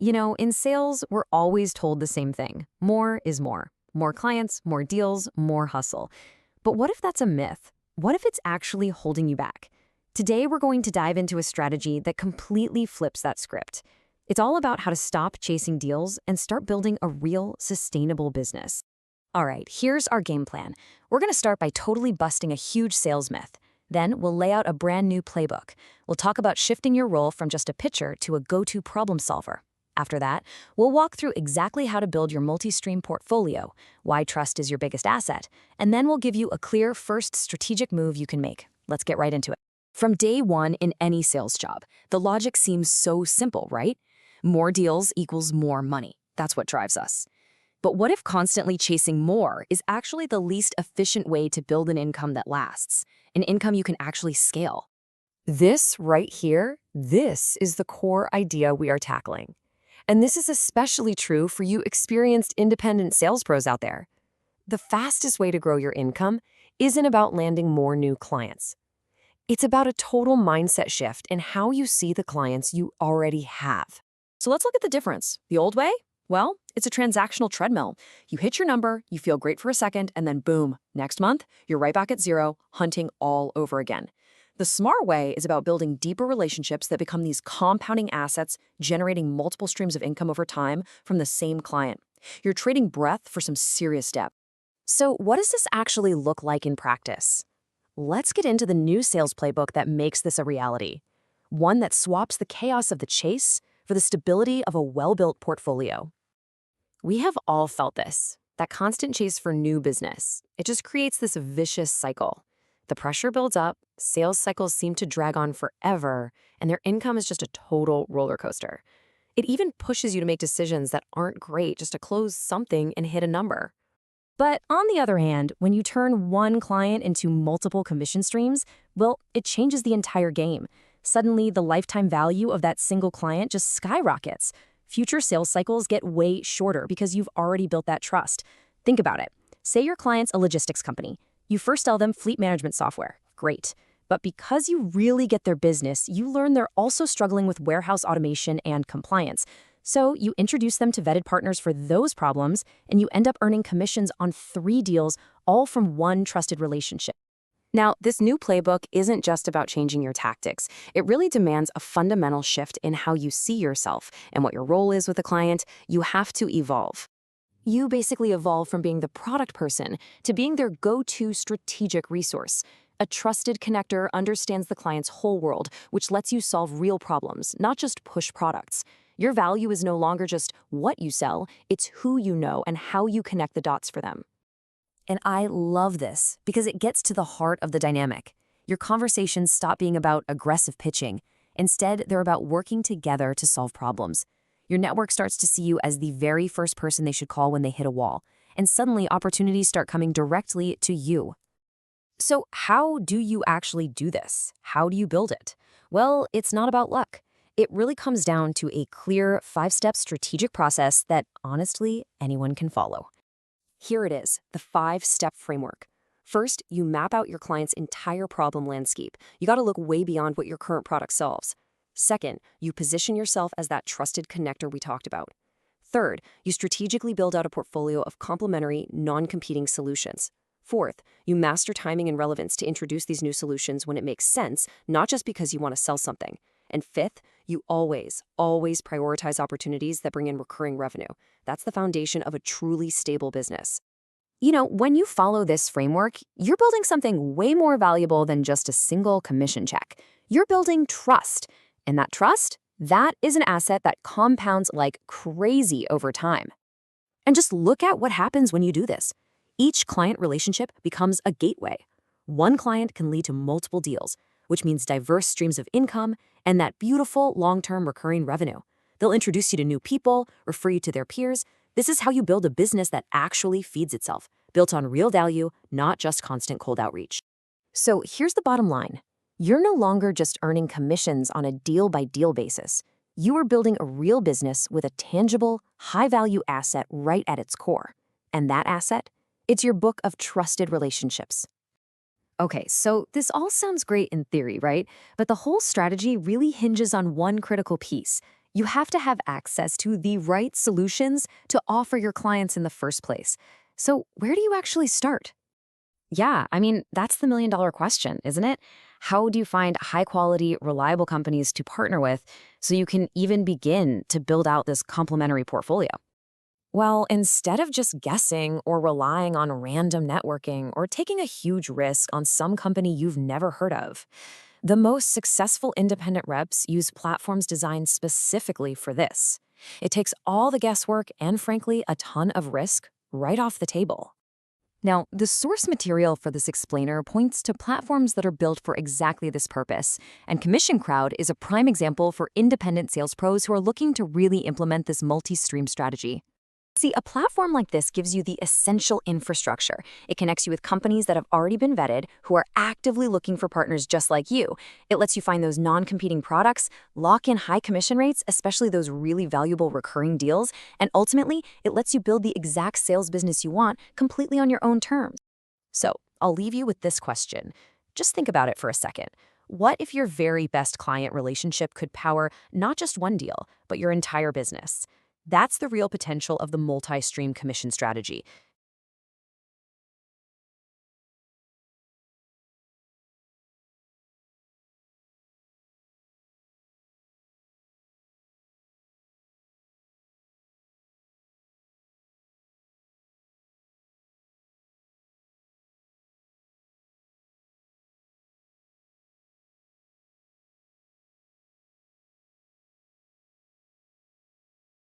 In sales, we're always told the same thing. More is more. More clients, more deals, more hustle. But what if that's a myth? What if it's actually holding you back? Today, we're going to dive into a strategy that completely flips that script. It's all about how to stop chasing deals and start building a real, sustainable business. All right, here's our game plan. We're going to start by totally busting a huge sales myth. Then we'll lay out a brand new playbook. We'll talk about shifting your role from just a pitcher to a go-to problem solver. After that, we'll walk through exactly how to build your multi-stream portfolio, why trust is your biggest asset, and then we'll give you a clear first strategic move you can make. Let's get right into it. From day one in any sales job, the logic seems so simple, right? More deals equals more money. That's what drives us. But what if constantly chasing more is actually the least efficient way to build an income that lasts, an income you can actually scale? This right here, this is the core idea we are tackling. And this is especially true for you experienced independent sales pros out there. The fastest way to grow your income isn't about landing more new clients. It's about a total mindset shift in how you see the clients you already have. So let's look at the difference. The old way? Well, it's a transactional treadmill. You hit your number, you feel great for a second, and then boom, next month, you're right back at zero, hunting all over again. The smart way is about building deeper relationships that become these compounding assets, generating multiple streams of income over time from the same client. You're trading breadth for some serious depth. So what does this actually look like in practice? Let's get into the new sales playbook that makes this a reality. One that swaps the chaos of the chase for the stability of a well-built portfolio. We have all felt this, that constant chase for new business. It just creates this vicious cycle. The pressure builds up, sales cycles seem to drag on forever, and their income is just a total roller coaster. It even pushes you to make decisions that aren't great just to close something and hit a number. But on the other hand, when you turn one client into multiple commission streams, well, it changes the entire game. Suddenly, the lifetime value of that single client just skyrockets. Future sales cycles get way shorter because you've already built that trust. Think about it. Say your client's a logistics company. You first sell them fleet management software. Great. But because you really get their business, you learn they're also struggling with warehouse automation and compliance. So you introduce them to vetted partners for those problems, and you end up earning commissions on 3 deals, all from one trusted relationship. Now, this new playbook isn't just about changing your tactics. It really demands a fundamental shift in how you see yourself and what your role is with the client. You have to evolve. You basically evolve from being the product person to being their go-to strategic resource. A trusted connector understands the client's whole world, which lets you solve real problems, not just push products. Your value is no longer just what you sell, it's who you know and how you connect the dots for them. And I love this because it gets to the heart of the dynamic. Your conversations stop being about aggressive pitching. Instead, they're about working together to solve problems. Your network starts to see you as the very first person they should call when they hit a wall, and suddenly opportunities start coming directly to you. So how do you actually do this? How do you build it? Well, it's not about luck. It really comes down to a clear 5-step strategic process that, honestly, anyone can follow. Here it is, the 5-step framework. First, you map out your client's entire problem landscape. You got to look way beyond what your current product solves. Second, you position yourself as that trusted connector we talked about. Third, you strategically build out a portfolio of complementary, non-competing solutions. Fourth, you master timing and relevance to introduce these new solutions when it makes sense, not just because you want to sell something. And fifth, you always prioritize opportunities that bring in recurring revenue. That's the foundation of a truly stable business. When you follow this framework, you're building something way more valuable than just a single commission check. You're building trust. And that trust, that is an asset that compounds like crazy over time. And just look at what happens when you do this. Each client relationship becomes a gateway. One client can lead to multiple deals, which means diverse streams of income and that beautiful long-term recurring revenue. They'll introduce you to new people, refer you to their peers. This is how you build a business that actually feeds itself, built on real value, not just constant cold outreach. So here's the bottom line. You're no longer just earning commissions on a deal-by-deal basis. You are building a real business with a tangible, high-value asset right at its core. And that asset? It's your book of trusted relationships. Okay, so this all sounds great in theory, right? But the whole strategy really hinges on one critical piece. You have to have access to the right solutions to offer your clients in the first place. So, where do you actually start? Yeah, I mean, that's the million-dollar question, isn't it? How do you find high-quality, reliable companies to partner with so you can even begin to build out this complementary portfolio? Well, instead of just guessing or relying on random networking or taking a huge risk on some company you've never heard of, the most successful independent reps use platforms designed specifically for this. It takes all the guesswork and, frankly, a ton of risk right off the table. Now, the source material for this explainer points to platforms that are built for exactly this purpose, and Commission Crowd is a prime example for independent sales pros who are looking to really implement this multi-stream strategy. See, a platform like this gives you the essential infrastructure. It connects you with companies that have already been vetted, who are actively looking for partners just like you. It lets you find those non-competing products, lock in high commission rates, especially those really valuable recurring deals, and ultimately, it lets you build the exact sales business you want completely on your own terms. So, I'll leave you with this question. Just think about it for a second. What if your very best client relationship could power not just one deal, but your entire business? That's the real potential of the multi-stream commission strategy.